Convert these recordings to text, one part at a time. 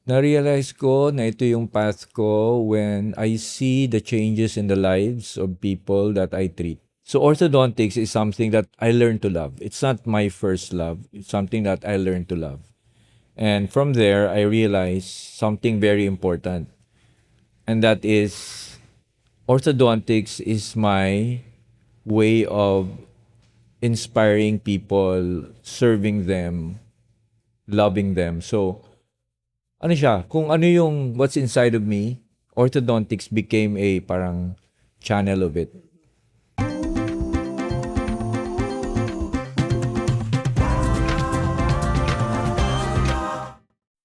Na-realize ko na ito yung path ko when I see the changes in the lives of people that I treat. So orthodontics is something that I learned to love. It's not my first love. It's something that I learned to love. And from there, I realized something very important. And that is orthodontics is my way of inspiring people, serving them, loving them. So, ano siya, kung ano yung what's inside of me, orthodontics became a parang channel of it.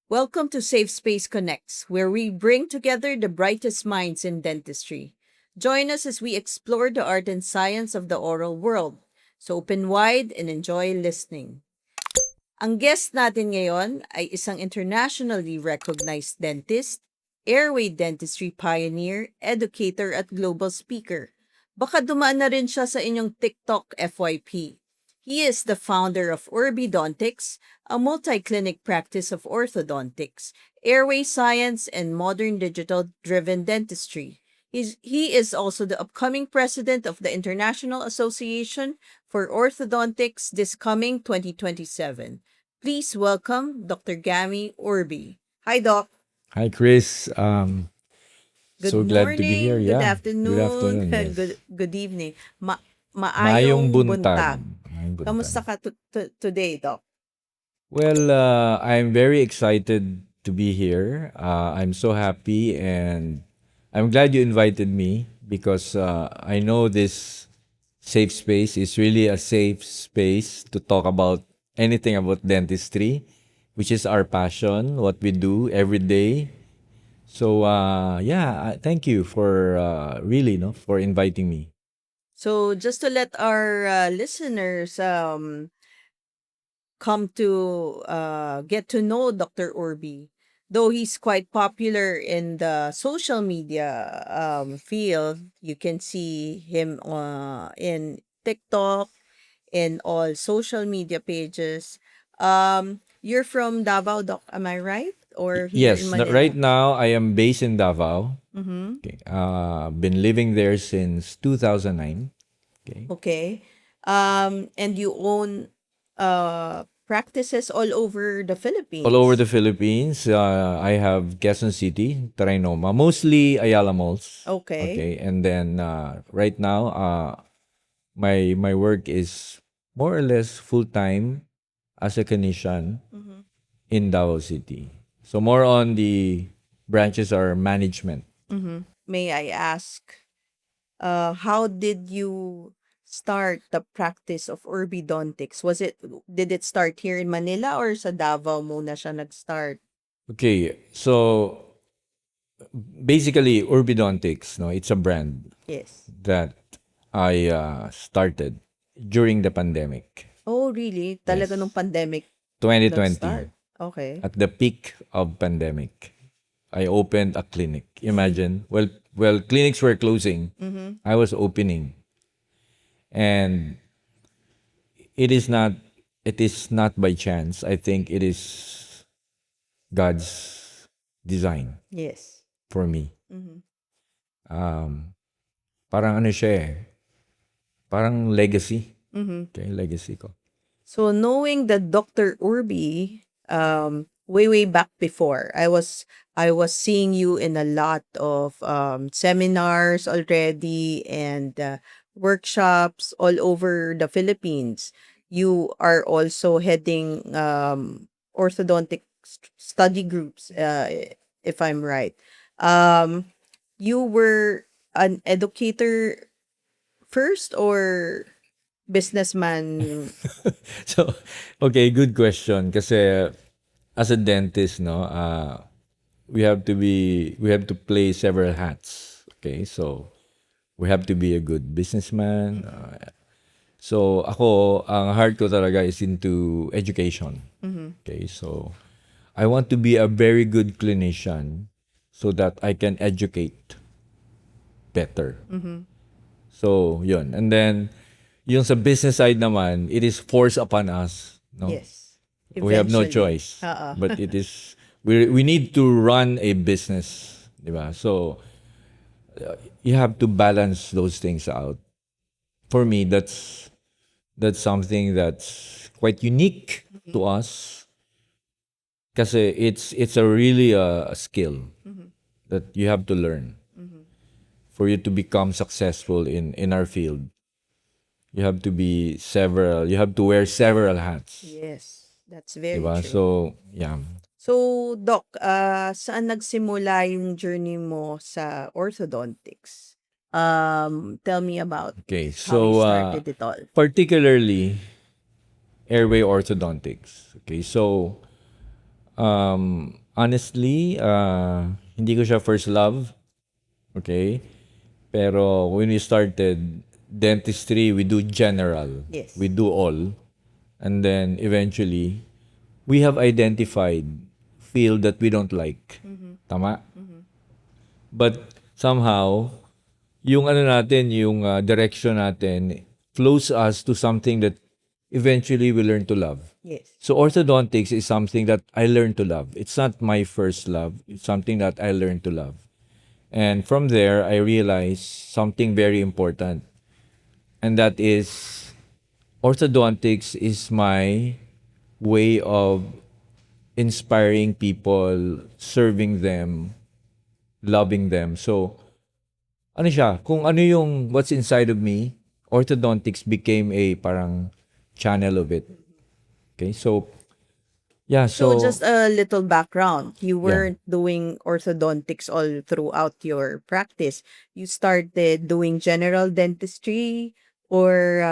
Welcome to Safe Space Connects, where we bring together the brightest minds in dentistry. Join us as we explore the art and science of the oral world. So open wide and enjoy listening. Ang guest natin ngayon ay isang internationally recognized dentist, airway dentistry pioneer, educator at global speaker. Baka dumaan na rin siya sa inyong TikTok FYP. He is the founder of Urbidontics, a multi-clinic practice of orthodontics, airway science, and modern digital-driven dentistry. He is also the upcoming president of the International Association for Orthodontics this coming 2027. Please welcome Dr. Gami Urbi. Hi, Doc. Hi, Chris. Good So glad to be here. morning, good Yeah. Good afternoon, afternoon. Yes. good evening. Maayong Maayong buntag. buntag. Maayong buntag. Kamusta ka today, Doc? Well, I'm very excited to be here. I'm so happy and I'm glad you invited me because I know this safe space is really a safe space to talk about anything about dentistry, which is our passion, what we do every day. So, thank you for really, no, for inviting me. So, just to let our listeners come to get to know Dr. Urbi, though he's quite popular in the social media field, you can see him in TikTok, in all social media pages. You're from Davao, Doc, am I right? Or here in Yes, right Manila? now I am based in Davao. Mm-hmm. Okay. Been living there since 2009. Okay. Okay. And you own practices all over the All over Philippines. the Philippines, I have Quezon City, Trinoma, mostly Ayala malls. Okay. Okay, and then right now, my work is more or less full time as a clinician Mm-hmm. in Davao City. So more on the branches are management. Mm-hmm. May I ask, how did you start the practice of orthodontics? Did it start here in Manila or sa Davao muna siya nag-start? Okay, so basically Urbidontics, no, it's a brand Yes. that I started during the pandemic. Oh, really? Talaga nung Yes, pandemic 2020. nag-start? Okay. At the peak of pandemic, I opened a clinic. Imagine, well, clinics were closing. Mm-hmm. I was opening, and it is not, it is not by chance. I think it is God's design Yes. for me. Mm-hmm. Um, parang ano siya eh, parang legacy. Mm-hmm. Okay, legacy ko. So knowing that Dr. Urbi, way back before, I was seeing you in a lot of seminars already and workshops all over the Philippines. You are also heading orthodontic study groups, if I'm right. Um, you were an educator first or businessman? So, okay, good question. Kasi as a dentist, no, we have to play several hats. Okay, so we have to be a good businessman. So ako, ang heart ko talaga is into education. Mhm. Okay, so I want to be a very good clinician so that I can educate better. Mhm. So, yun. And then, yung sa business side naman, it is forced upon us. No? Yes. We have no Eventually. choice. Oo. But it is we need to run a business, di ba? So you have to balance those things out. For me, that's something that's quite unique to us kasi it's a really a skill that you have to learn for you to become successful in our field. You have to you have to wear several hats. Yes, that's very Diba? true. So, yeah. So, Doc, saan nagsimula yung journey mo sa orthodontics? Tell me about Okay. how you So, started it all. particularly airway orthodontics. Okay. So, honestly, hindi ko siya first love. Okay. Pero when we started dentistry, we do general. Yes. We do all. And then eventually, we have identified field that we don't like. Tama? But somehow, yung ano natin, yung direction natin flows us to something that eventually we learn to love. Yes. So orthodontics is something that I learned to love. It's not my first love. It's something that I learned to love. And from there, I realized something very important. And that is, orthodontics is my way of inspiring people, serving them, loving them. So, ano siya, kung ano yung what's inside of me, orthodontics became a parang channel of it. Okay, so, yeah, So, so, just a little background. You weren't doing orthodontics all throughout your practice. You started doing general dentistry, or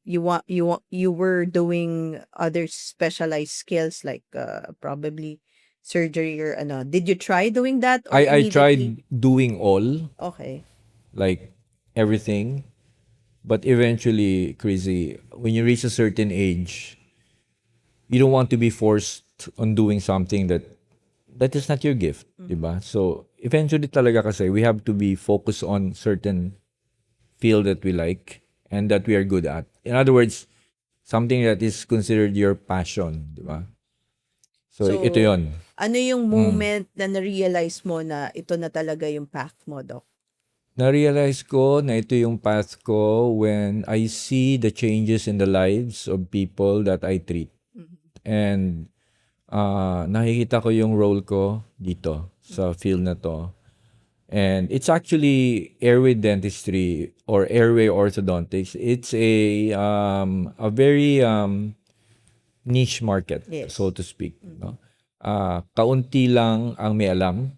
you were doing other specialized skills like probably surgery or ano. Did you try doing that or I immediately? tried doing all, Okay. like everything, but eventually, crazy, when you reach a certain age, you don't want to be forced on doing something that is not your gift, diba? So eventually talaga kasi we have to be focused on certain field that we like and that we are good at. In other words, something that is considered your passion, diba? So ito So, 'yon. ano yung moment na na-realize mo na ito na talaga yung path mo, Doc? Na-realize ko na ito yung path ko when I see the changes in the lives of people that I treat. And nakikita ko yung role ko dito sa field na to. And it's actually airway dentistry or airway orthodontics. It's a very niche market, Yes. so to speak. No? Kaunti lang ang may alam.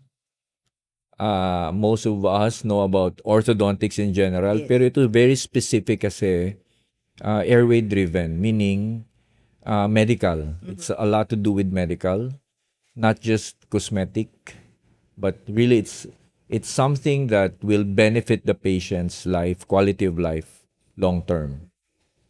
Most of us know about orthodontics in general, Yes. pero ito very specific kasi airway driven, meaning medical. It's a lot to do with medical, not just cosmetic, but really it's something that will benefit the patient's life, quality of life, long term.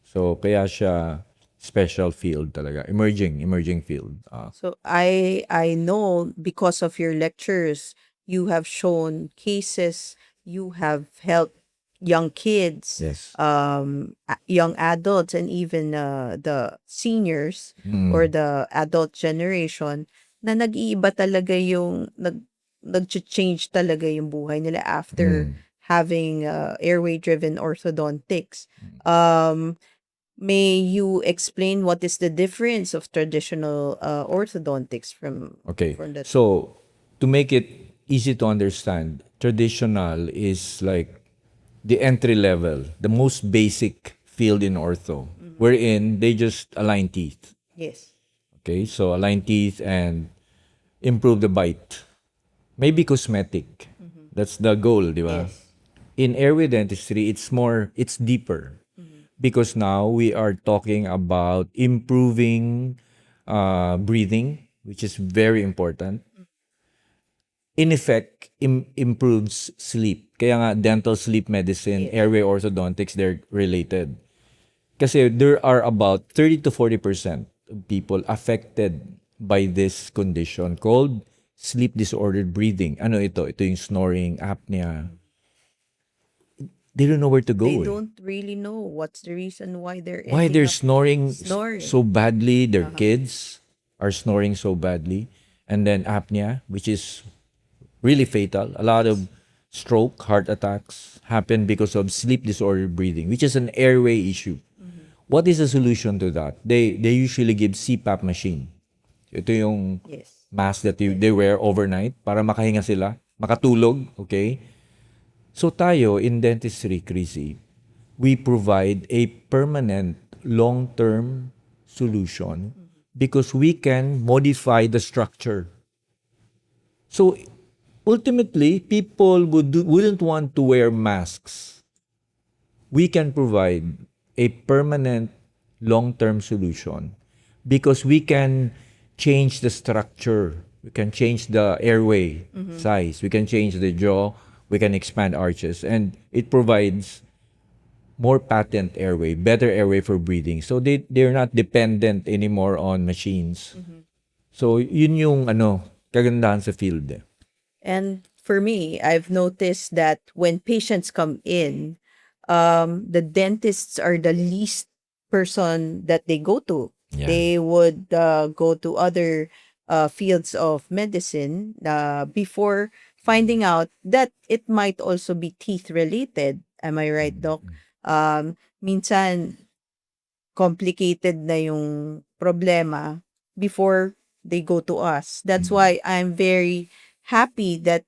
So kaya siya special field talaga, emerging field. So I know because of your lectures, you have shown cases, you have helped young kids, Yes. young adults, and even the seniors or the adult generation na nag-iiba talaga yung nag-change talaga yung buhay nila after having airway-driven orthodontics. May you explain what is the difference of traditional orthodontics Okay. from that? So, to make it easy to understand, traditional is like the entry level, the most basic field in ortho, wherein they just align teeth. Yes. Okay, so align teeth and improve the bite. Maybe cosmetic. That's the goal, di ba? Yes. In airway dentistry, it's deeper. Because now we are talking about improving breathing, which is very important. In effect, improves sleep. Kaya nga, dental sleep medicine, airway orthodontics, they're related. Kasi there are about 30 to 40% of people affected by this condition called sleep disordered breathing. Ano ito? Ito yung snoring, apnea. They don't know where to go. They eh. don't really know what's the reason why they're Why ending they're up snoring snoring. so badly. Their kids are snoring so badly. and then apnea, which is really fatal. A lot of stroke, heart attacks happen because of sleep disordered breathing, which is an airway issue. What is the solution to that? They usually give CPAP machine. Ito yung Yes. mask that they wear overnight para makahinga sila, makatulog, okay? So tayo in dentistry, Chrissy, we provide a permanent long-term solution because we can modify the structure. So ultimately, people wouldn't want to wear masks. We can provide a permanent long-term solution because we can change the structure. We can change the airway size. We can change the jaw. We can expand arches. And it provides more patent airway, better airway for breathing. So they're not dependent anymore on machines. So yun yung kagandahan sa field. And for me, I've noticed that when patients come in, the dentists are the least person that they go to. Yeah. They would go to other fields of medicine before finding out that it might also be teeth related. Am I right, Doc? Minsan, complicated na yung problema before they go to us. That's why I'm very happy that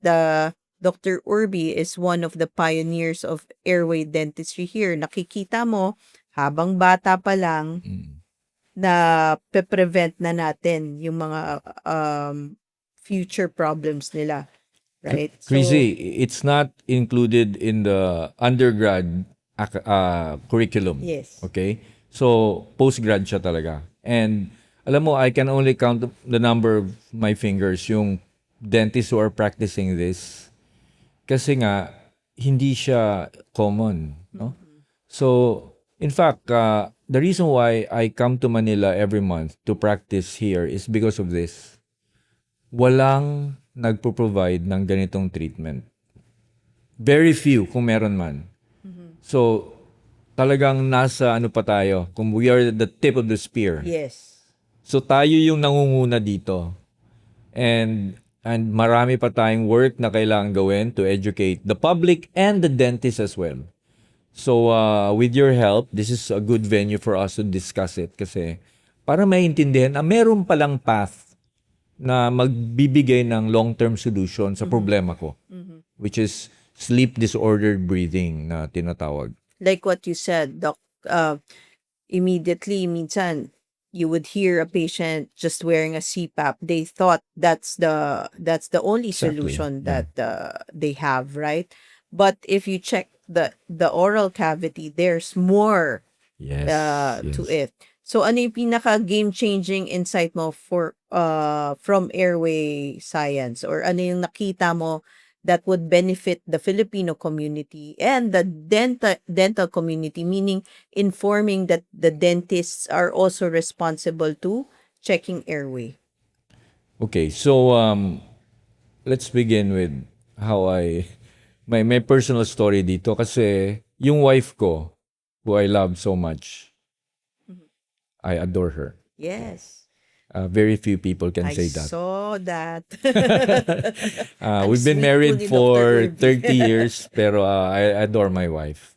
Dr. Urbi is one of the pioneers of airway dentistry here. Nakikita mo, habang bata pa lang, na pe-prevent na natin yung mga future problems nila. Right? Chrissy, it's not included in the undergrad curriculum. Yes. Okay? So, postgrad siya talaga. And, alam mo, I can only count the number of my fingers, yung dentists who are practicing this. Kasi nga, hindi siya common. No? So, in fact, the reason why I come to Manila every month to practice here is because of this. Walang nagpo-provide ng ganitong treatment. Very few, kung meron man. So, talagang nasa pa tayo, kung we are the tip of the spear. Yes. So, tayo yung nangunguna dito. And marami pa tayong work na kailangan gawin to educate the public and the dentist as well. So, with your help, this is a good venue for us to discuss it kasi para maintindihan na meron palang path na magbibigay ng long-term solution sa problema ko, which is sleep disordered breathing na tinatawag. Like what you said, Doc, immediately, minsan, you would hear a patient just wearing a CPAP. They thought that's the only Exactly. solution that they have, right? But if you check the oral cavity, there's more Yes. to it. So ano yung pinaka game-changing insight mo for from airway science, or ano yung nakita mo that would benefit the Filipino community and the dental community, meaning informing that the dentists are also responsible to checking airway? Okay, so let's begin with how my personal story dito kasi yung wife ko, who I love so much, I adore her. Yes. Very few people can I say that. saw that. We've been sweet married po ni for Dr. Irby. 30 years, pero I adore my wife.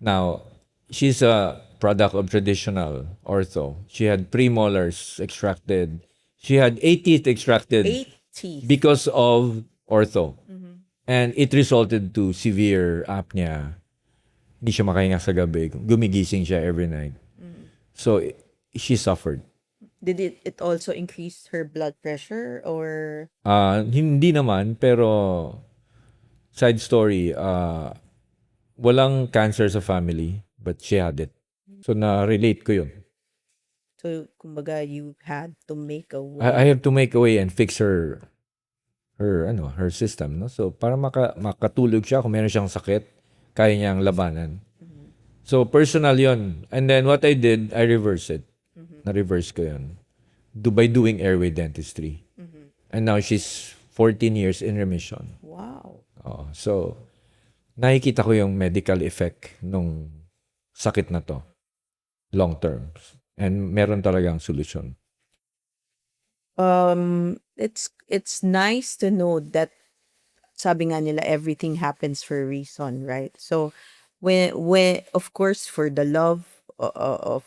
Now, she's a product of traditional ortho. She had premolars extracted. She had 8 teeth extracted 8 teeth. because of ortho. And it resulted to severe apnea. Hindi siya makahinga sa gabi. Gumigising siya every night. So, she suffered. Did it also increase her blood pressure, or Hindi naman, pero side story, walang cancer sa family, but she had it. So, na-relate ko yun. so kumbaga you had to make a way? I have to make a way and fix her system, no? So, para makatulog siya, kung meron siyang sakit, kaya niyang labanan. So, personal yun. And then, what I did, I reversed it. Na-reverse ko yun. By doing airway dentistry. And now, she's 14 years in remission. Wow. So, nakikita ko yung medical effect nung sakit na to. Long term. And meron talagang solusyon. It's nice to know that sabi nga nila everything happens for a reason, right? So when of course for the love of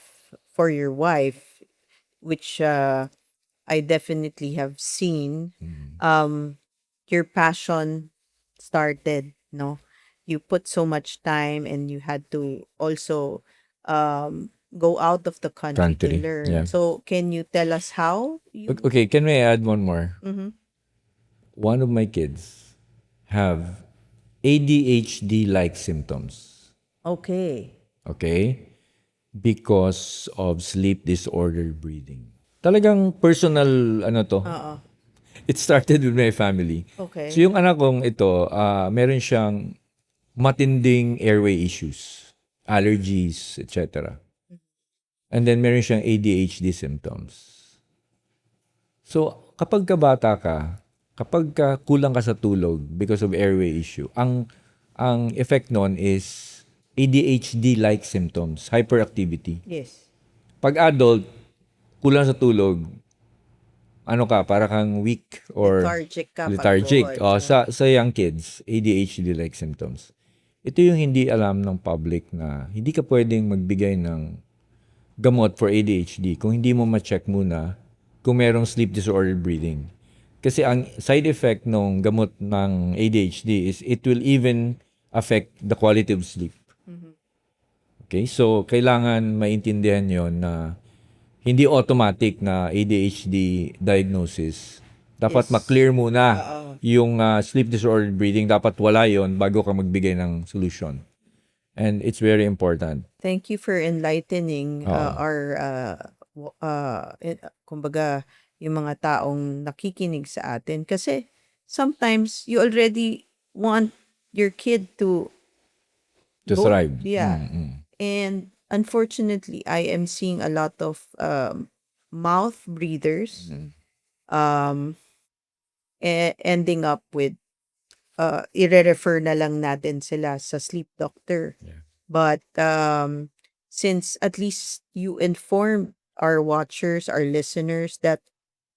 for your wife, which I definitely have seen, Mm. um your passion started, no? You put so much time and you had to also go out of the country to Country. learn. Yeah. So can you tell us how you Okay, can we add one more? Mhm. One of my kids have ADHD-like symptoms. Okay. Okay? Because of sleep disorder breathing. Talagang personal ano to. Oo. It started with my family. So Okay. yung anak kong ito, meron siyang matinding airway issues, allergies, etc. And then meron siyang ADHD symptoms. So kapag kabata ka, kapag kulang ka sa tulog because of airway issue, ang effect nun is ADHD-like symptoms, hyperactivity. Yes. Pag adult, kulang sa tulog, ano ka, para kang weak or Lethargic ka, lethargic. pagod. Sa young kids, ADHD-like symptoms. Ito yung hindi alam ng public na hindi ka pwedeng magbigay ng gamot for ADHD kung hindi mo ma-check muna kung merong sleep disordered breathing. Kasi ang side effect ng gamot ng ADHD is it will even affect the quality of sleep. Okay? So, kailangan maintindihan yon na hindi automatic na ADHD diagnosis. Dapat Yes. ma-clear muna Oo. yung sleep disordered breathing. Dapat wala yon bago ka magbigay ng solution. And it's very important. Thank you for enlightening Oo. our kumbaga yung mga taong nakikinig sa atin kasi sometimes you already want your kid to To go, thrive. yeah. Mm. And unfortunately, I am seeing a lot of mouth breathers um ending up with ire-refer na lang natin sila sa sleep doctor. Yeah. But since at least you informed our watchers, our listeners that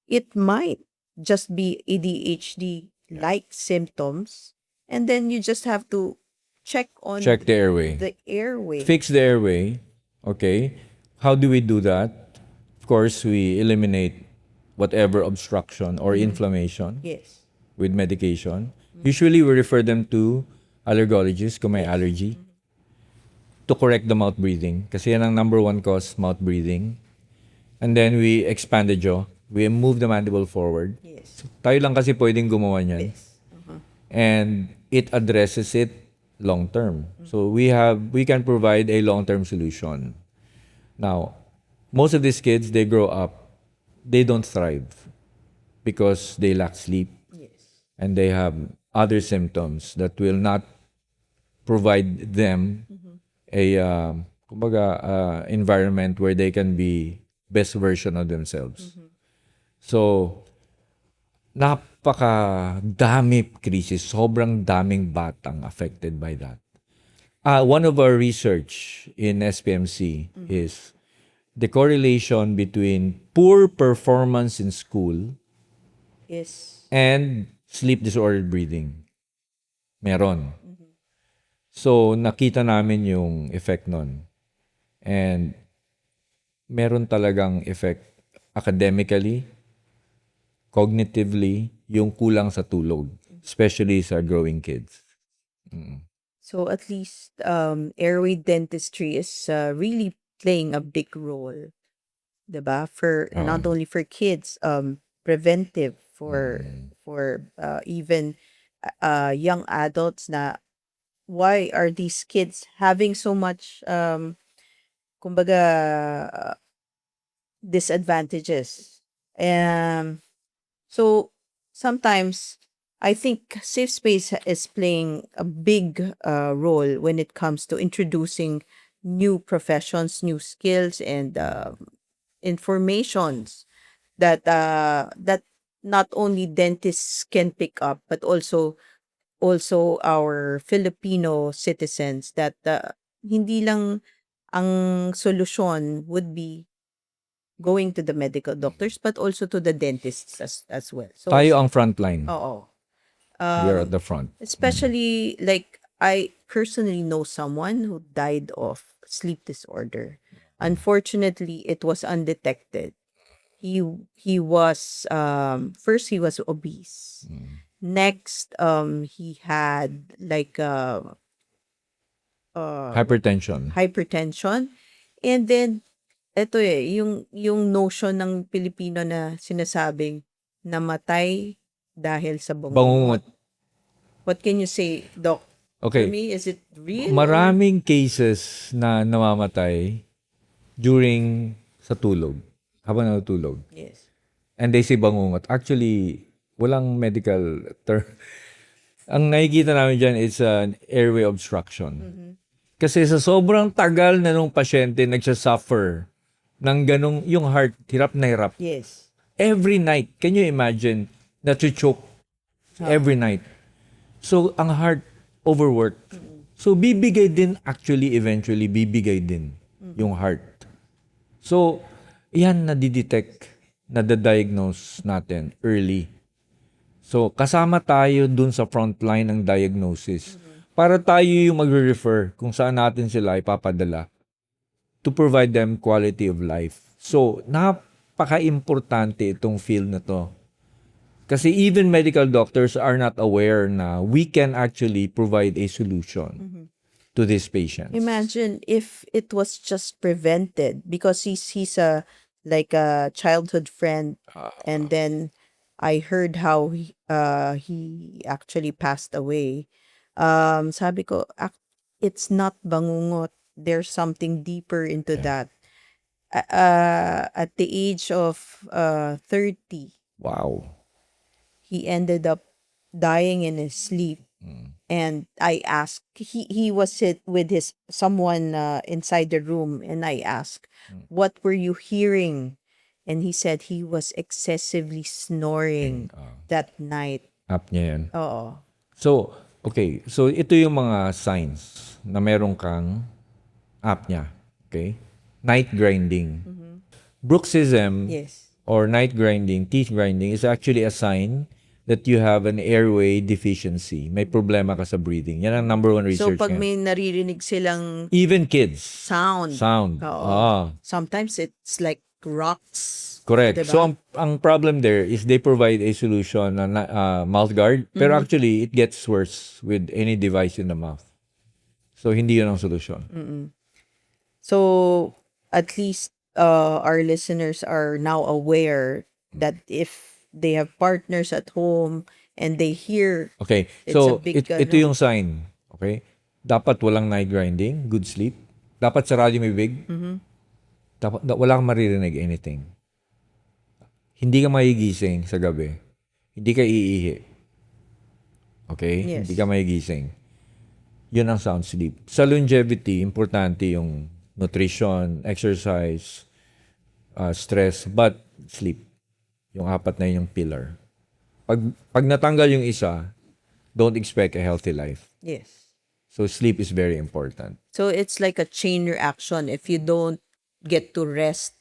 it might just be ADHD like symptoms, and then you just have to check on Check the airway. the airway. Fix the airway. Okay. How do we do that? Of course, we eliminate whatever obstruction or inflammation Yes. with medication. Usually, we refer them to allergologists kung may allergy to correct the mouth breathing. Kasi yan ang number one cause, mouth breathing. And then we expand the jaw. We move the mandible forward. Yes. Tayo lang kasi pwedeng gumawa niyan. Yes. And it addresses it long term. So we can provide a long term solution. Now, most of these kids they grow up, they don't thrive because they lack sleep Yes. and they have other symptoms that will not provide them a kumbaga, environment where they can be best version of themselves. So napakadami krisis, sobrang daming batang affected by that. One of our research in SPMC is the correlation between poor performance in school Yes. and sleep disordered breathing. Meron. So, nakita namin yung effect nun. And meron talagang effect academically, cognitively, yung kulang sa tulog, especially sa growing kids. So at least airway dentistry is really playing a big role, 'di ba? For not only for kids, preventive for even young adults na why are these kids having so much kumbaga disadvantages. So sometimes I think Safe Space is playing a big role when it comes to introducing new professions, new skills, and informations that not only dentists can pick up, but also our Filipino citizens that hindi lang ang solusyon would be going to the medical doctors, but also to the dentists as well. So, Tayo ang frontline. oo. We are at the front. Especially, like, I personally know someone who died of sleep disorder. Unfortunately, it was undetected. He was first he was obese. Next, he had like Hypertension. hypertension, and then eto yung notion ng Pilipino na sinasabing namatay dahil sa Bangungot. bangungot. What can you say, Doc? For Okay. me, is it real? Maraming cases na namamatay during sa tulog. Habang natutulog. Yes. And they say bangungot. Actually, walang medical term. Ang nakikita namin dyan is an airway obstruction. Kasi sa sobrang tagal na nung pasyente nagsasuffer ng ganong, yung heart, hirap na hirap. Yes. Every night, can you imagine, na-choke every night. So, ang heart overworked. So, bibigay din, actually, eventually, bibigay din yung heart. So, yan nadidetect, nadadiagnose natin early. So, kasama tayo dun sa frontline ng diagnosis. Para tayo yung magre-refer kung saan natin sila ipapadala to provide them quality of life. So, napaka-importante itong field na to. Kasi even medical doctors are not aware na we can actually provide a solution to these patients. Imagine if it was just prevented because he's a like a childhood friend, and then I heard how he actually passed away. Sabi ko, it's not bangungot. There's something deeper into that. At the age of 30, Wow. he ended up dying in his sleep. And I asked, he was with his someone inside the room, and I asked, what were you hearing? And he said he was excessively snoring that night. Apnea yan. Oo. So, okay. So, ito yung mga signs na meron kang apnea. Okay? Night grinding. Bruxism Yes. or night grinding, teeth grinding is actually a sign that you have an airway deficiency. May problema ka sa breathing. Yan ang number one So research pag ngayon. may naririnig silang Even kids. sound, Sound. sometimes it's like rocks. Correct. Diba? So, ang problem there is they provide a solution na mouth guard. Pero actually, it gets worse with any device in the mouth. So, hindi yun ang solution. So at least our listeners are now aware that if they have partners at home and they hear, Okay. It's So, a big, ito yung sign. Okay? Dapat walang night grinding, good sleep. Dapat sarado yung bibig. Dapat wala kang maririnig anything. Hindi ka magigising sa gabi. Hindi ka iihi. Okay? Yes. Hindi ka magigising. Yun ang sound sleep. Sa longevity, importante yung nutrition, exercise, stress, but sleep. Yung apat na yun yung pillar. Pag natanggal yung isa, don't expect a healthy life. yes. So sleep is very important. So it's like a chain reaction. If you don't get to rest,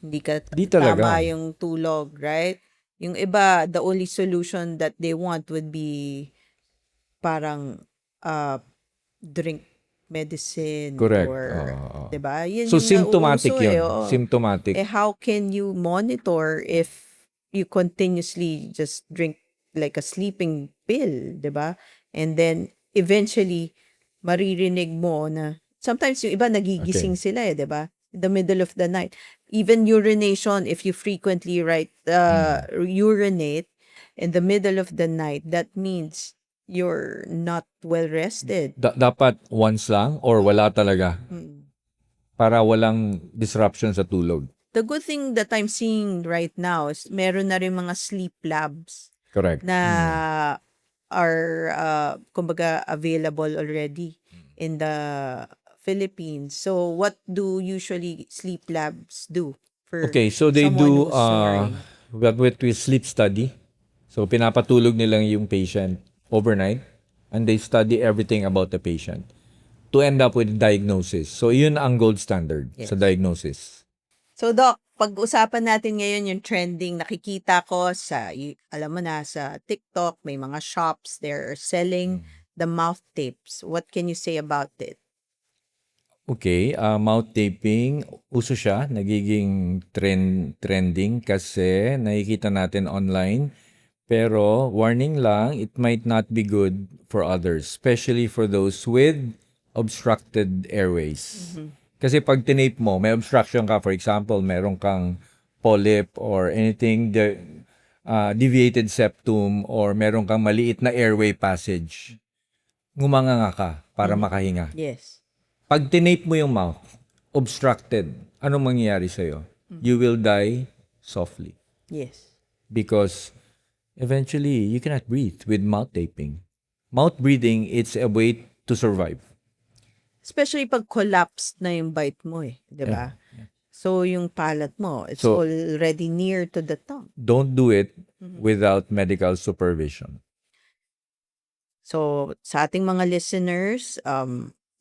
hindi ka Di talaga. tama yung tulog, right? Yung iba, the only solution that they want would be parang drink medicine. Correct. Or, Oo. diba? Yun So yung symptomatic nauuso yun. oo. Symptomatic. How can you monitor if you continuously just drink like a sleeping pill, 'di ba? And then eventually maririnig mo na sometimes yung iba nagigising sila 'di ba? In the middle of the night. Even urination, if you frequently urinate in the middle of the night, that means you're not well rested. Dapat once lang or wala talaga. Para walang disruption sa tulog. The good thing that I'm seeing right now is meron na rin mga sleep labs Correct. na are kumbaga available already in the Philippines. So what do usually sleep labs do for Okay, so they someone do who's snoring? what we sleep study. So pinapatulog nila yung patient overnight and they study everything about the patient to end up with diagnosis. So yun ang gold standard sa diagnosis. So, Doc, pag-usapan natin ngayon yung trending. Nakikita ko alam mo na, sa TikTok, may mga shops, they're selling the mouth tapes. What can you say about it? Okay, mouth taping, uso siya, nagiging trending kasi nakikita natin online. Pero warning lang, it might not be good for others, especially for those with obstructed airways. Kasi pag tinape mo, may obstruction ka, for example, meron kang polyp or anything, deviated septum or meron kang maliit na airway passage, ngumanganga ka para makahinga. Yes. Pag tinape mo yung mouth, obstructed, anong mangyayari sa'yo? You will die softly Yes. because eventually you cannot breathe with mouth taping. Mouth breathing, it's a way to survive. Especially pag collapsed na yung bite mo di ba? So, yung palate mo, it's So- already near to the tongue. Don't do it without medical supervision. So, sa ating mga listeners,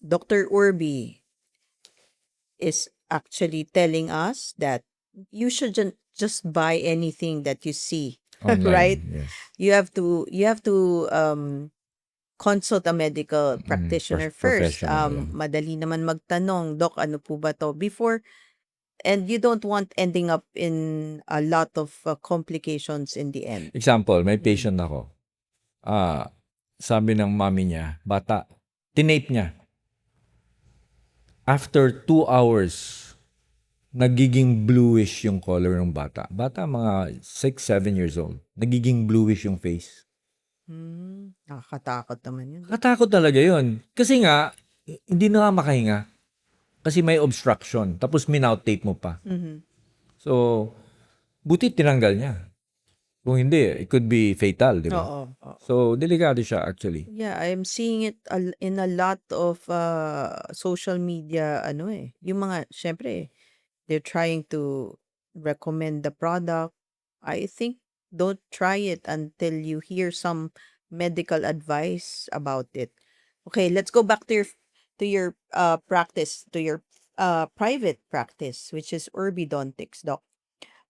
Dr. Urbi is actually telling us that you shouldn't just buy anything that you see, Online, right? Yes. You have to consult a medical practitioner first. professional, yeah. Madali naman magtanong, Doc, ano po ba to? Before, and you don't want ending up in a lot of complications in the end. Example, may patient ako. Sabi ng mami niya, bata, tinape niya. After 2 hours, nagiging bluish yung color ng bata. Bata, mga 6, 7 years old. Nagiging bluish yung face. Nakakatakot naman yun. Katakot talaga yun. Kasi nga, hindi na nga makahinga. Kasi may obstruction. Tapos minout-tape mo pa. So, buti tinanggal niya. Kung hindi, it could be fatal, di ba? Oo. So, delikado siya actually. Yeah, I'm seeing it in a lot of social media, yung mga, syempre, they're trying to recommend the product. I think don't try it until you hear some medical advice about it. Okay, let's go back to your practice, to your private practice, which is Orbidontics, Doc.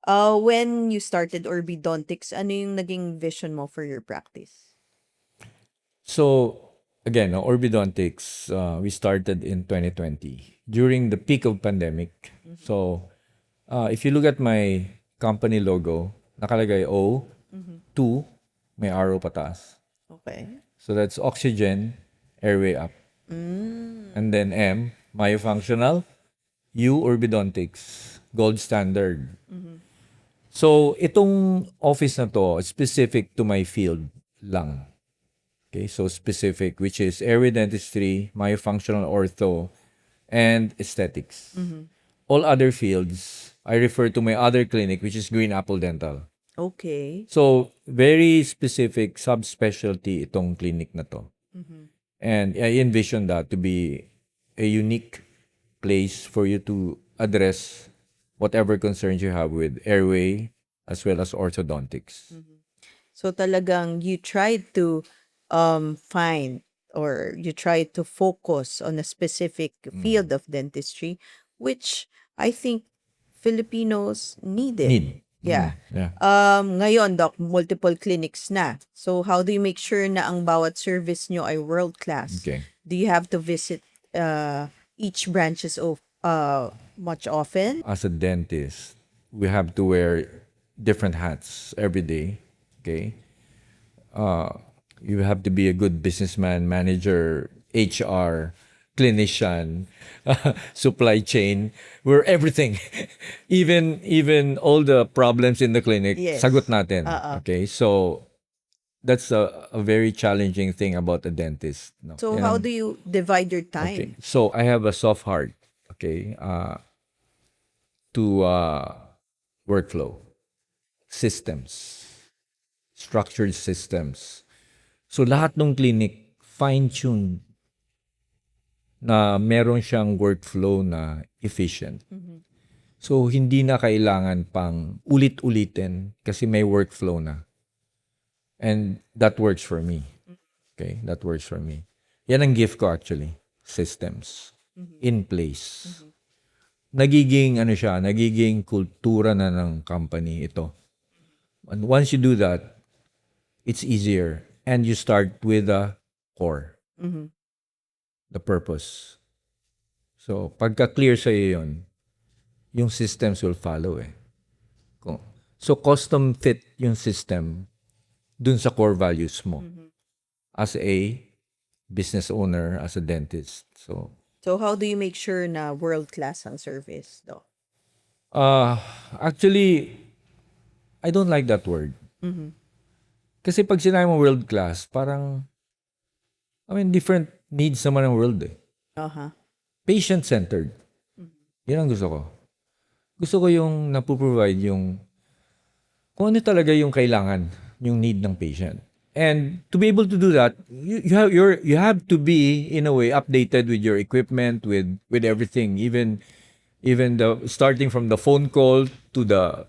When you started Orbidontics, ano yung naging vision mo for your practice? So, again, Orbidontics, we started in 2020 during the peak of pandemic. So, if you look at my company logo, nakalagay O, 2, may arrow pataas. Okay. So, that's oxygen, airway up. And then M, myofunctional, U, Orbidontics, gold standard. So, itong office na to, specific to my field lang. Okay, so specific, which is airway dentistry, myofunctional ortho, and aesthetics. All other fields, I refer to my other clinic, which is Green Apple Dental. Okay. So, very specific subspecialty itong clinic na to. And I envision that to be a unique place for you to address whatever concerns you have with airway as well as orthodontics. So talagang you tried to find, or you tried to focus on a specific field of dentistry, which I think Filipinos needed. Need. Yeah. Yeah. Ngayon, Doc, multiple clinics na. So how do you make sure na ang bawat service nyo ay world class? Okay. Do you have to visit each branches of much often? As a dentist, we have to wear different hats every day. Okay. You have to be a good businessman, manager, HR, clinician, supply chain. We're everything. even all the problems in the clinic, Yes. sagot natin. Okay. So that's a very challenging thing about a dentist. No? So Yan how ang- do you divide your Okay. time? So I have a soft heart, okay, to workflow, systems, structured systems. So lahat ng clinic fine-tuned na meron siyang workflow na efficient. So hindi na kailangan pang ulit-ulitin kasi may workflow na. And that works for me. Okay, that works for me. Yan ang gift ko actually. Systems in place. nagiging ano siya, nagiging kultura na ng company ito. And once you do that, it's easier. And you start with the core, Mhm. the purpose. So, pagka clear sa'yo yun, yung systems will follow eh. So, custom fit yung system dun sa core values mo as a business owner, as a dentist. So, So how do you make sure na world-class ang service, Doc? actually, I don't like that word. Mhm. Kasi pag sinabi mo world class, parang, different needs naman ng world eh. Aha. Patient-centered. Yan ang gusto ko. Gusto ko yung napoprovide yung kung ano talaga yung kailangan, yung need ng patient. And to be able to do that, you have to be in a way updated with your equipment, with everything, even the starting from the phone call to the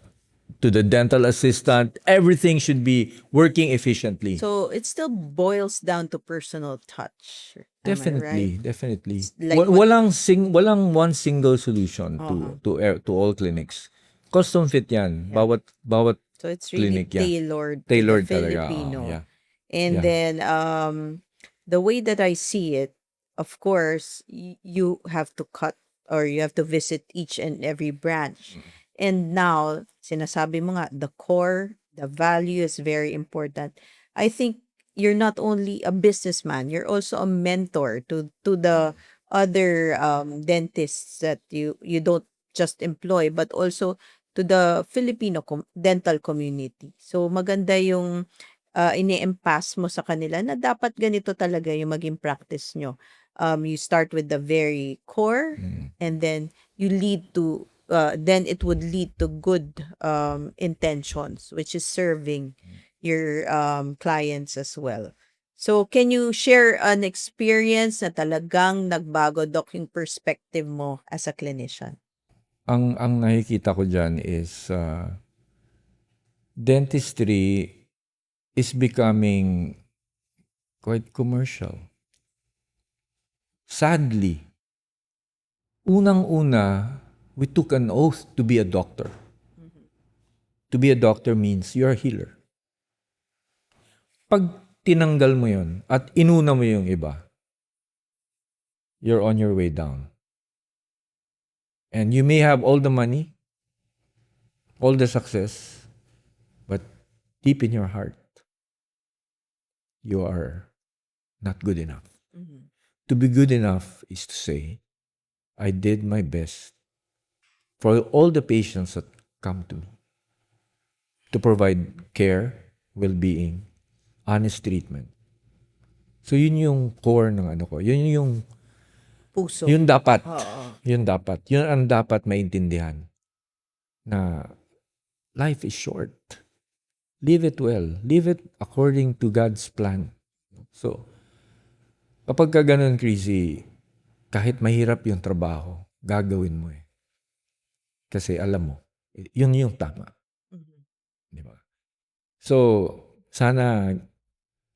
dental assistant, everything should be working efficiently. So it still boils down to personal touch. Am I right? Definitely. Like what- Walang one single solution to all clinics. Custom fit 'yan. Bawat So it's really clinic, yeah. tailored, Tailored to the talaga. Filipino. Yeah. And Yeah. then the way that I see it, of course, you have to cut or you have to visit each and every branch. And now, sinasabi mo nga, the core, the value is very important. I think you're not only a businessman, you're also a mentor to the other dentists that you don't just employ, but also to the Filipino dental community. So maganda yung ini-impass mo sa kanila na dapat ganito talaga yung maging practice nyo. You start with the very core and then you lead to then it would lead to good intentions, which is serving your clients as well. So can you share an experience na talagang nagbago, Doc, yung perspective mo as a clinician? Ang nakikita ko diyan is dentistry is becoming quite commercial. Sadly, unang-una, we took an oath to be a doctor. To be a doctor means you're a healer. Pag tinanggal mo yun at inuna mo yung iba, you're on your way down. And you may have all the money, all the success, but deep in your heart, you are not good enough. To be good enough is to say, I did my best for all the patients that come to me to provide care, well-being, honest treatment. So yun yung core ng ano ko. Yun yung Puso. yun dapat. Oo. Yun dapat. Yun ang dapat maintindihan na life is short. Live it well. Live it according to God's plan. So, kapag ka ganun, Chrissy, kahit mahirap yung trabaho, gagawin mo eh. Kasi alam mo, yun yung tama. Di ba? So, sana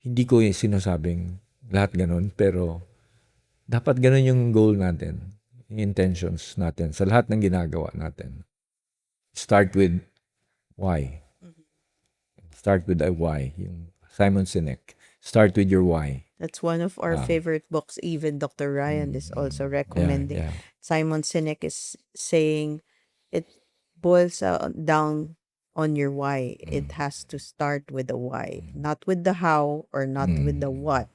hindi ko sinasabing lahat ganun, pero dapat ganun yung goal natin, yung intentions natin sa lahat ng ginagawa natin. Start with why. Start with a why. Yung Simon Sinek. Start with your why. That's one of our favorite books. Even Dr. Ryan is also recommending. Yeah. Simon Sinek is saying it boils down on your why. It has to start with the why, not with the how or not with the what.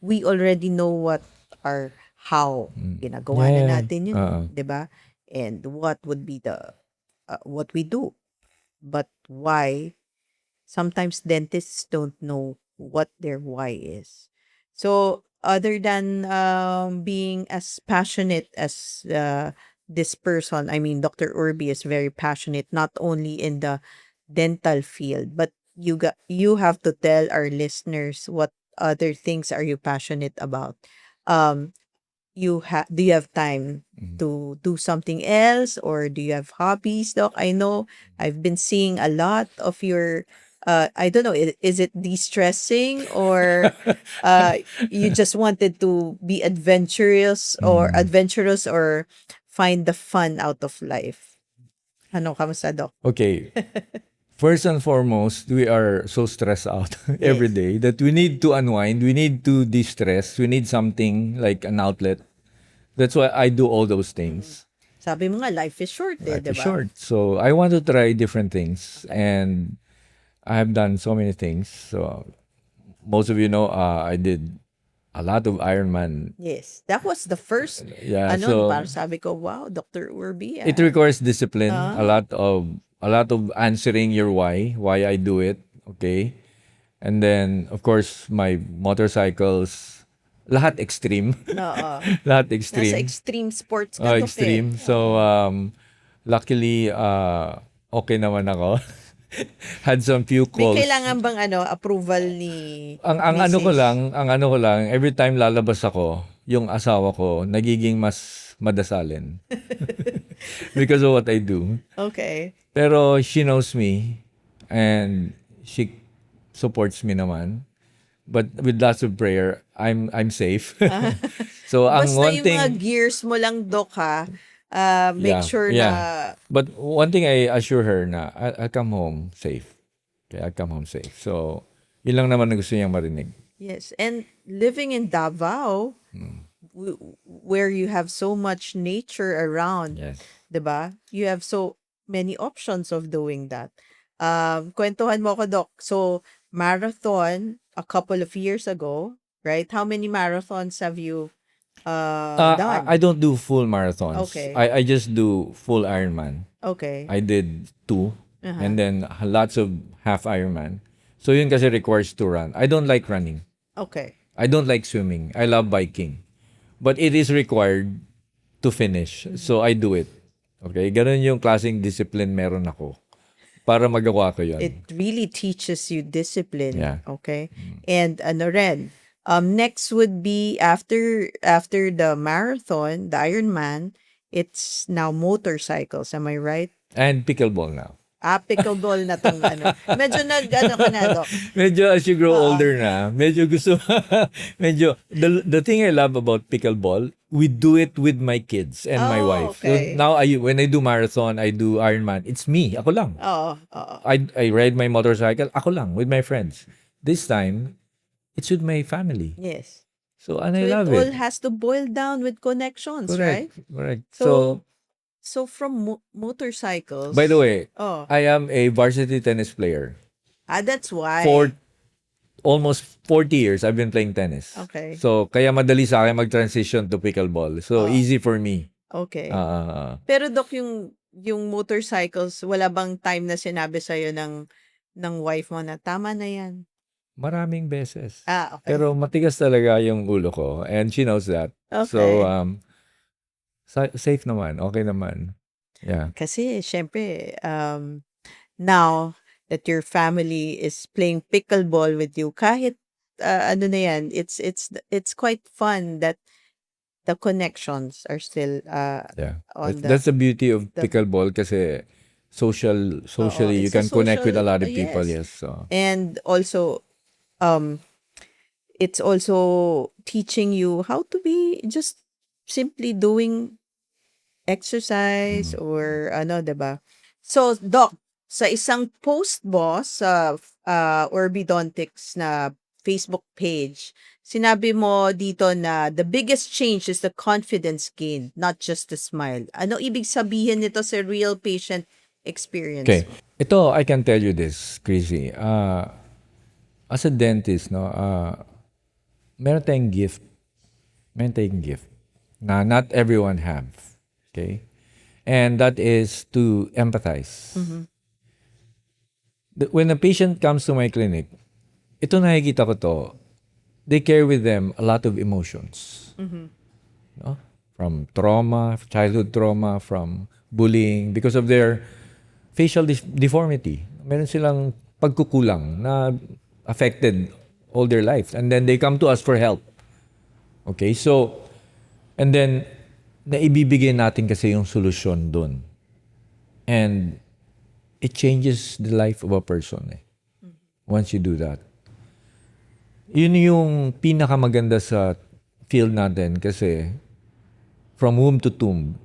We already know what our how. Ginagawa na Yeah. natin yun, Oo. 'di ba? And what would be the what we do. But why? Sometimes dentists don't know what their why is. So, other than being as passionate as this person, I mean, Dr. Urbi is very passionate, not only in the dental field, but you have to tell our listeners what other things are you passionate about. Um, do you have time to do something else, or do you have hobbies, Doc? I know I've been seeing a lot of your I don't know, is it de-stressing, or you just wanted to be adventurous or find the fun out of life? Ano, kamusta, Doc? Okay. First and foremost, we are so stressed out every Yes. day that we need to unwind. We need to de-stress. We need something like an outlet. That's why I do all those things. Sabi mo nga, life is short eh, Life di is ba? short. So I want to try different things. And I have done so many things. So most of you know, I did a lot of Ironman. Yes. That was the first, Yeah, parang sabi ko, wow, Dr. Urbi. it requires discipline, a lot of answering your why I do it, okay? And then of course my motorcycles, lahat extreme. Oo. Lahat Nasa extreme. extreme sports ka, Doc, eh. Extreme. So luckily okay naman ako. Had some few May calls. kailangan bang approval ni Ang ano ko lang, every time lalabas ako, yung asawa ko nagiging mas madasalin because of what I do. Okay. Pero she knows me and she supports me naman. But with lots of prayer, I'm safe. So ang Basta one yung mga thing, gears mo lang, Doc, ha? Make sure yeah. na... But one thing I assure her na I'll come home safe. Okay, I'll come home safe. So yun lang naman na gusto niyang marinig. Yes. And living in Davao, where you have so much nature around, Yes. diba? You have so many options of doing that. Kwentuhan mo ako, Doc. So, marathon a couple of years ago, right? How many marathons have you done? I don't do full marathons. Okay. I just do full Ironman. Okay. I did 2 and then lots of half Ironman. So yun kasi requires to run. I don't like running. Okay. I don't like swimming. I love biking. But it is required to finish. So I do it. Okay? Ganun yung klaseng discipline meron ako para magawa ko yun. It really teaches you discipline. Yeah. Okay. And ano rin, next would be after the marathon, the Ironman, it's now motorcycles. Am I right? And pickleball now. Pickleball na tong Medyo nag-ano ka na, Doc. Medyo as you grow older na, medyo gusto, the thing I love about pickleball, we do it with my kids and my wife. Okay. So now when I do marathon, I do Ironman, it's me, ako lang. Oo. I ride my motorcycle, ako lang, with my friends. This time, it's with my family. Yes. So, and So I love it all it. has to boil down with connections, right? Correct. So from motorcycles. By the way, Oh. I am a varsity tennis player. That's why. For almost 40 years, I've been playing tennis. Okay. So, kaya madali sa akin mag-transition to pickleball. So, easy for me. Okay. Ah, Pero Doc, yung motorcycles, wala bang time na sinabi sa'yo ng wife mo na tama na yan? maraming beses. Okay. Pero matigas talaga yung ulo ko. And she knows that. Okay. So, safe naman. Okay naman. Yeah. Kasi, syempre, now that your family is playing pickleball with you, kahit ano na yan, it's quite fun that the connections are still Yeah. on That's the beauty of the- pickleball kasi socially you it's a can connect with a social- lot of people. yes. Yes. So, and also it's also teaching you how to be just simply doing exercise or ano, 'di ba? So, Doc, sa isang post mo sa Orbidontics na Facebook page, sinabi mo dito na the biggest change is the confidence gain, not just the smile. Ano ibig sabihin nito sa real patient experience? okay. Ito, I can tell you this, Chrissy. As a dentist, no, meron tayong gift. Meron tayong gift na not everyone have. Okay? And that is to empathize. When a patient comes to my clinic, ito nakikita ko to, they carry with them a lot of emotions. No? From trauma, childhood trauma, from bullying, because of their facial deformity. Meron silang pagkukulang na affected all their life. And then they come to us for help. Okay, so, and then, naibibigay natin kasi yung solusyon dun. And it changes the life of a person once you do that. Yun yung pinakamaganda sa field natin kasi from womb to tomb,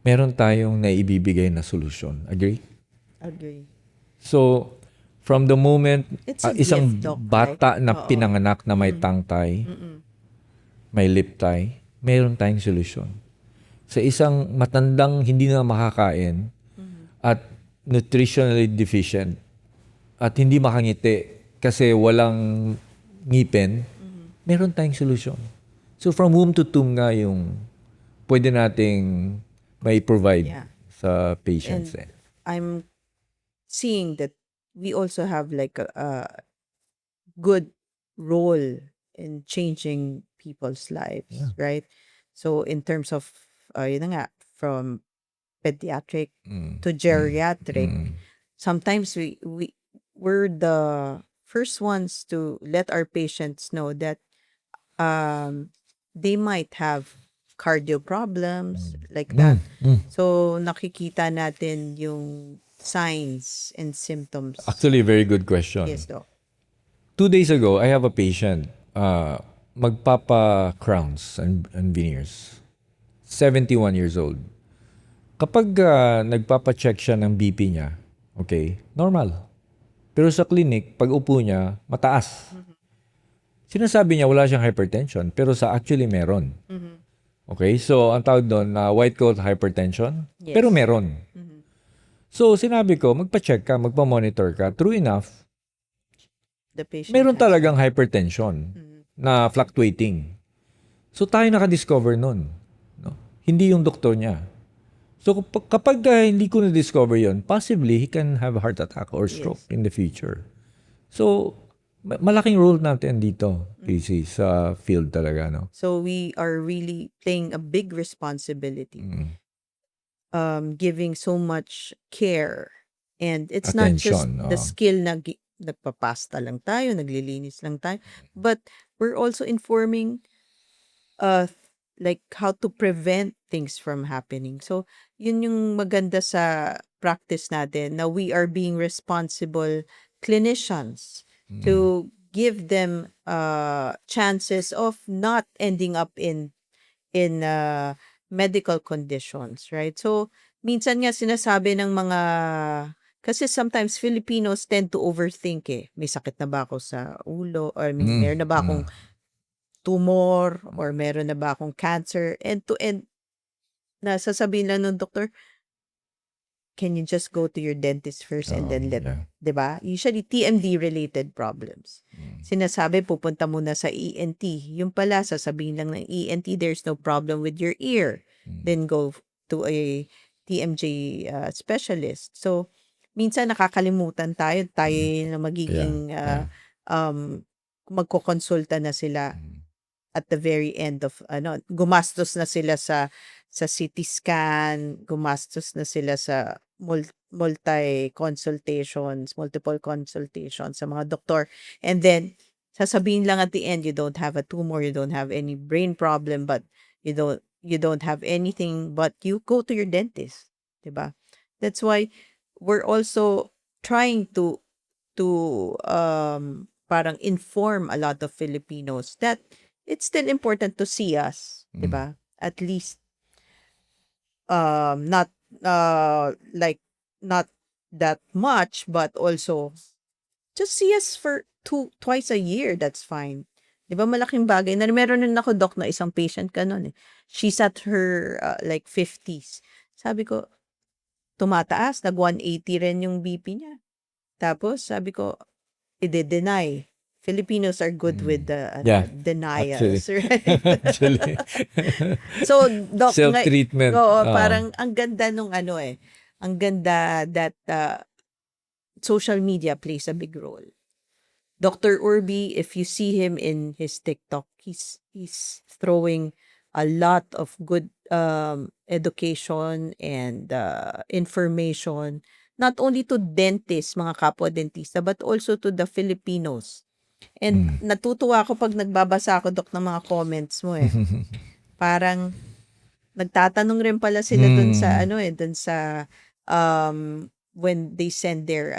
meron tayong naibibigay na solusyon. Agree? Agree. So, from the moment It's a isang gift, Doc, bata right? na Oo. pinanganak na may tongue tie, may lip tie, meron tayong solusyon. Sa isang matandang hindi na makakain at nutritionally deficient at hindi makangiti kasi walang ngipin, meron tayong solusyon. So from womb to tomb nga yung pwede nating may provide Yeah. sa patients. And I'm seeing that we also have like a good role in changing people's lives, Yeah. right? So in terms of yun na nga, from pediatric to geriatric, sometimes we're the first ones to let our patients know that they might have cardio problems like that. So nakikita natin yung signs and symptoms. Actually, very good question. Yes, Doc. 2 days ago, I have a patient, magpapa-crowns and veneers. 71 years old. Kapag nagpapa-check siya ng BP niya, okay, normal. Pero sa clinic, pag upo niya, mataas. Sinasabi niya wala siyang hypertension, pero sa actually meron. Okay, so ang tawag doon na white coat hypertension, Yes. pero meron. So sinabi ko, magpa-check ka, magpa-monitor ka. True enough, The patient meron has- talagang hypertension na fluctuating. So tayo nakadiscover nun. No? Hindi yung doktor niya. So kapag hindi ko na-discover yon, possibly he can have a heart attack or stroke in the future. So malaking role natin dito, PC, sa field talaga. No? So we are really playing a big responsibility, giving so much care. And it's not just Attention, the oo. skill na nagpapasta lang tayo, naglilinis lang tayo, but we're also informing like how to prevent things from happening. So yun yung maganda sa practice natin, na we are being responsible clinicians to give them chances of not ending up in medical conditions, right? So minsan nga sinasabi ng mga, kasi sometimes Filipinos tend to overthink eh. May sakit na ba ako sa ulo? Or meron na ba akong tumor? Or meron na ba akong cancer? And to end, nasasabihin lang ng doktor, can you just go to your dentist first and then let, yeah. 'di ba? Usually TMD related problems. Sinasabi pupunta muna sa ENT. Yung pala sasabihin lang ng ENT there's no problem with your ear. Then go to a TMJ specialist. So minsan nakakalimutan tayo na magiging magkokonsulta na sila at the very end of gumastos na sila sa CT scan, gumastos na sila sa multiple consultations sa mga doktor. And then sasabihin lang at the end, you don't have a tumor, you don't have any brain problem, but you don't have anything, but you go to your dentist, 'di ba? That's why we're also trying to parang inform a lot of Filipinos that it's still important to see us, 'di ba? At least not like not that much, but also just see us for twice a year, that's fine. 'Di ba malaking bagay na meron din ako, doc, na isang patient ka nun eh. She's at her like 50s. Sabi ko, tumataas, nag-180 rin yung BP niya. Tapos sabi ko, i-deny. Filipinos are good with the denials, right? Actually. So, doc, Self-treatment. oo, parang ang ganda nung ang ganda that social media plays a big role. Dr. Urbi, if you see him in his TikTok, he's throwing a lot of good education and information, not only to dentists, mga kapwa-dentista, but also to the Filipinos. And natutuwa ako pag nagbabasa ako, doc, ng mga comments mo eh. Parang nagtatanong rin pala sila dun sa dun sa when they send their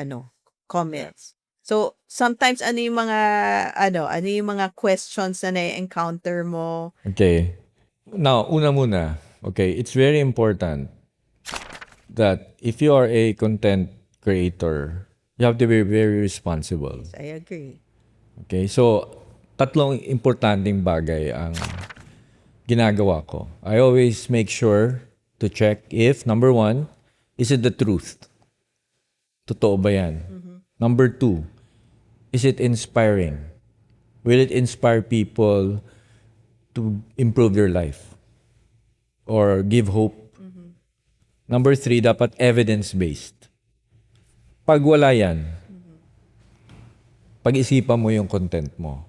comments. So sometimes ano yung mga questions na na-encounter mo? Okay. Now, una muna, okay, it's very important that if you are a content creator, you have to be very responsible. I agree. Okay? So, tatlong importanteng bagay ang ginagawa ko. I always make sure to check if, number one, is it the truth? Totoo ba yan? Number two, is it inspiring? Will it inspire people to improve their life? Or give hope? Number three, dapat evidence-based. Pag wala yan, pag-isipan mo yung content mo.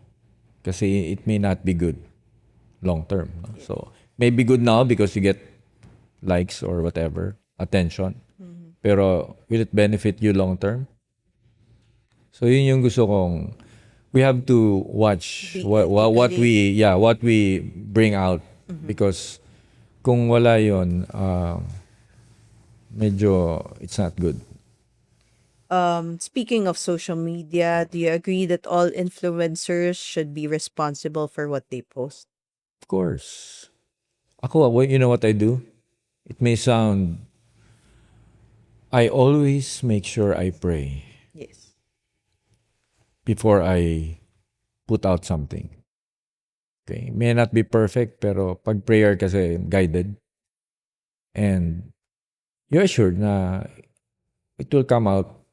Kasi it may not be good long term. No? So, may be good now because you get likes or whatever, attention. Pero will it benefit you long term? So, yun yung gusto kong we have to watch Be what we bring out because kung wala yun, medyo it's not good. Speaking of social media, do you agree that all influencers should be responsible for what they post? Of course. Ako, you know what I do? It may sound, I always make sure I pray Yes. before I put out something. Okay? May not be perfect, pero pag prayer kasi guided. And you're assured na it will come out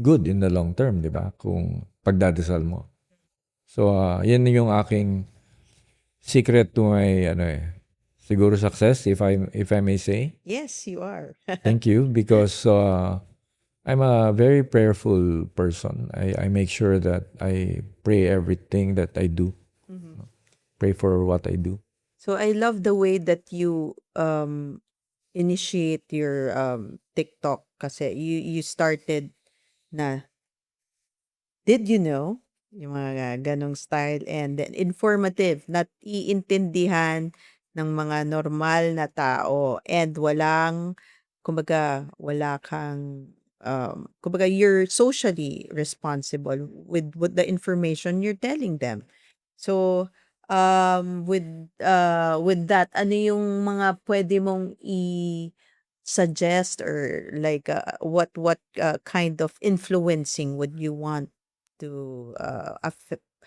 good in the long term, di ba? Kung pagdadasal mo. So, yan yung aking secret to my, siguro success, if I may say. Yes, you are. Thank you, because I'm a very prayerful person. I make sure that I pray everything that I do. Pray for what I do. So I love the way that you initiate your TikTok kasi you started na did you know yung mga ganong style and then informative, not iintindihan ng mga normal na tao and wala kang kumbaga you're socially responsible with the information you're telling them. So with that, ano yung mga pwede mong suggest or like what kind of influencing would you want to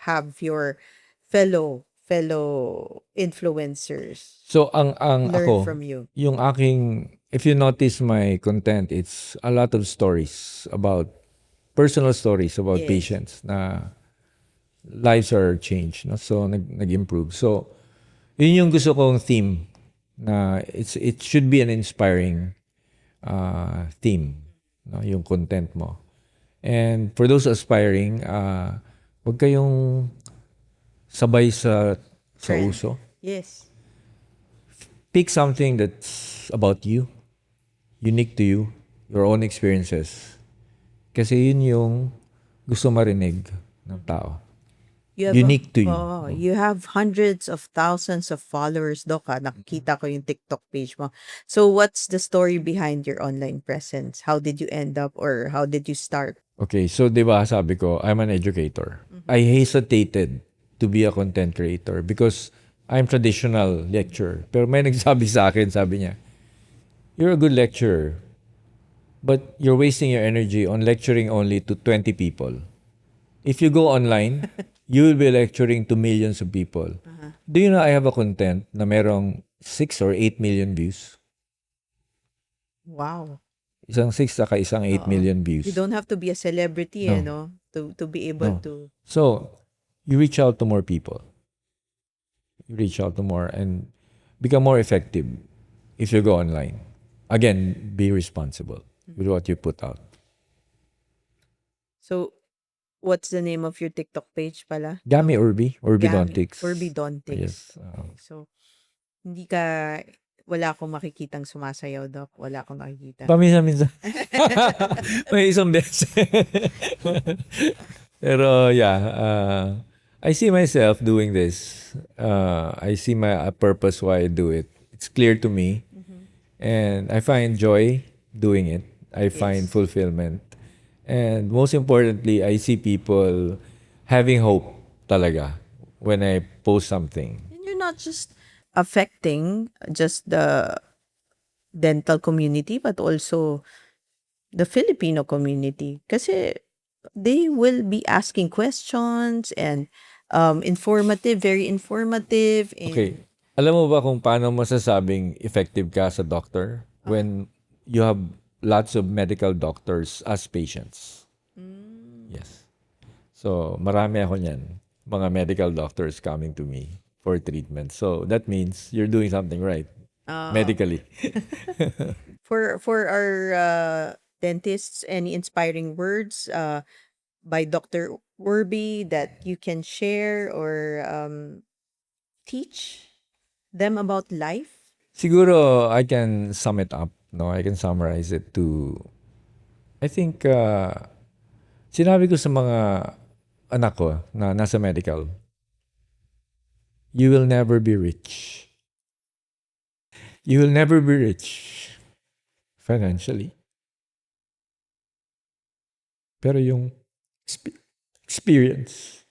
have your fellow influencers So, ang learn ako, from you? yung aking, if you notice my content, it's a lot of stories about, personal stories about Yes. patients na lives are changed, no? So, nag-improve. So, yun yung gusto kong theme na it should be an inspiring theme, no? Yung content mo. And for those aspiring, wag kayong sabay sa Trend. uso. Yes. Pick something that's about you, unique to you, your own experiences. Kasi yun yung gusto marinig ng tao. Unique to you. You have hundreds of thousands of followers, Doc. Nakikita ko yung TikTok page mo. So what's the story behind your online presence? How did you end up or how did you start? Okay, so di ba sabi ko, I'm an educator. I hesitated to be a content creator because I'm traditional lecturer. Pero may nagsabi sa akin, sabi niya, you're a good lecturer, but you're wasting your energy on lecturing only to 20 people. If you go online, you will be lecturing to millions of people. Do you know I have a content na merong 6 or 8 million views? Wow. Isang 6 saka isang 8 million views. You don't have to be a celebrity, No. to be able No. to. So, you reach out to more people. You reach out to more and become more effective if you go online. Again, be responsible with what you put out. So, what's the name of your TikTok page pala? Gami Urbi. Urbi Gami. Dontix. Urbi Dontix. Yes. So, wala akong makikitang sumasayaw, Doc. Wala akong makikita. Paminsan-minsan. May isang beses. Pero yeah, I see myself doing this. I see a purpose why I do it. It's clear to me. And I find joy doing it. I find fulfillment. And most importantly, I see people having hope talaga when I post something. And you're not just affecting just the dental community but also the Filipino community. Kasi they will be asking questions and very informative Okay. and Alam mo ba kung paano masasabing effective ka sa doctor? When you have lots of medical doctors as patients. Yes. So, marami ako niyan. Mga medical doctors coming to me for treatment. So, that means you're doing something right medically. for our dentists, any inspiring words by Dr. Werby that you can share or teach them about life? Siguro, I can sum it up. No, I can summarize it to, I think, sinabi ko sa mga anak ko na nasa medical, you will never be rich. You will never be rich financially. Pero yung experience,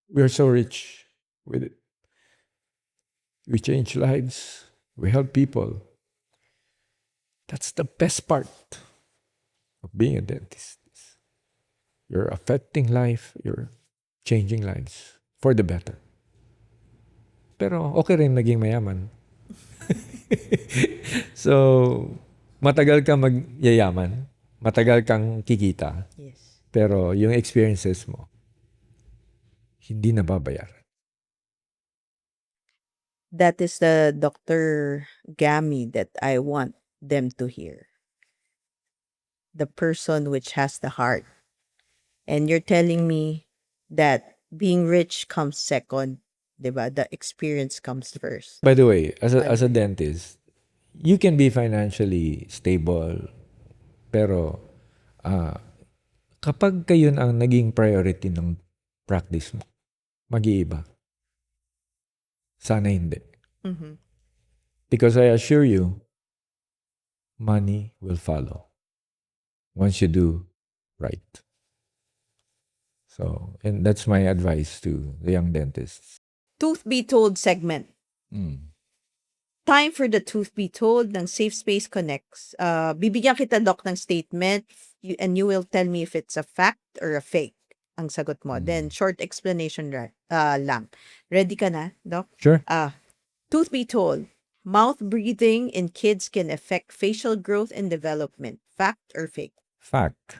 we are so rich with it. We change lives. We help people. That's the best part of being a dentist. You're affecting life. You're changing lives for the better. Pero okay rin naging mayaman. So, matagal kang magyayaman. Matagal kang kikita. Yes. Pero yung experiences mo, hindi nababayaran. That is the Dr. Gami that I want them to hear. The person which has the heart. And you're telling me that being rich comes second, diba? The experience comes first. By the way, as a dentist, you can be financially stable, pero kapag kayo ang naging priority ng practice mo, mag-iiba. Sana hindi. Because I assure you, money will follow once you do right. So, and that's my advice to the young dentists. Truth Be Told segment. Time for the Truth Be Told ng Safe Space Connects. Bibigyan kita, Doc, ng statement and you will tell me if it's a fact or a fake ang sagot mo. Then, short explanation lang. Ready ka na, Doc? Sure. Truth be told, mouth breathing in kids can affect facial growth and development. Fact or fake? Fact.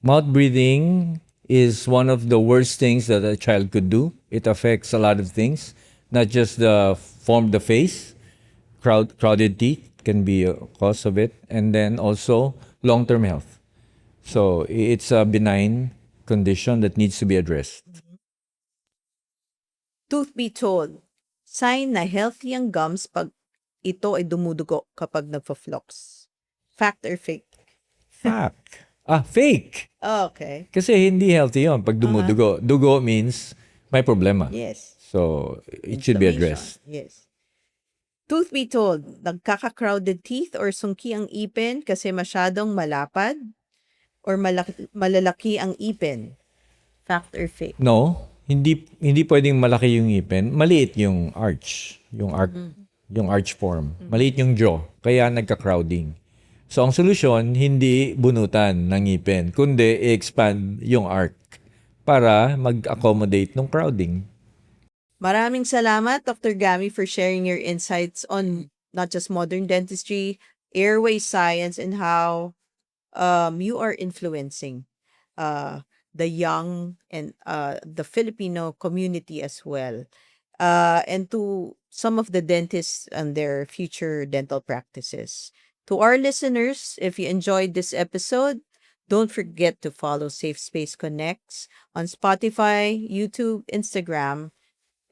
Mouth breathing is one of the worst things that a child could do. It affects a lot of things, not just the form of the face. Crowded teeth can be a cause of it, and then also long-term health. So it's a benign condition that needs to be addressed. Truth be told, sign na healthy ang gums pag ito ay dumudugo kapag nagpa-floss. Fact or fake? Fact. Fake. Okay. Kasi hindi healthy yon pag dumudugo. Dugo means may problema. Yes. So it should be addressed. Yes. Truth be told, nagkaka-crowded teeth or sungki ang ipin kasi masyadong malapad or malalaki ang ipin. Fact or fake? No, hindi pwedeng malaki yung ngipin. Maliit yung arch, yung arch form. Maliit yung jaw, kaya nagka-crowding. So ang solusyon, hindi bunutan ng ngipin, kundi i-expand yung arc para mag-accommodate ng crowding. Maraming salamat, Dr. Gami, for sharing your insights on not just modern dentistry, airway science, and how you are influencing the young and the Filipino community as well. And to some of the dentists and their future dental practices. To our listeners, if you enjoyed this episode, don't forget to follow Safe Space Connects on Spotify, YouTube, Instagram,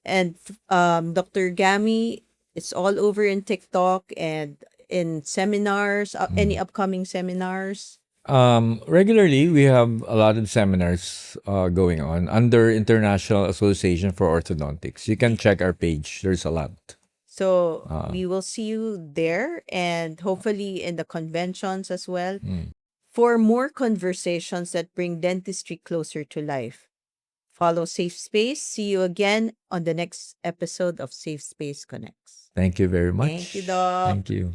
and Dr. Gami, it's all over in TikTok and in seminars, any upcoming seminars. Regularly, we have a lot of seminars going on under International Association for Orthodontics. You can check our page. There's a lot. So we will see you there and hopefully in the conventions as well for more conversations that bring dentistry closer to life. Follow Safe Space. See you again on the next episode of Safe Space Connects. Thank you very much. Thank you, Doc. Thank you.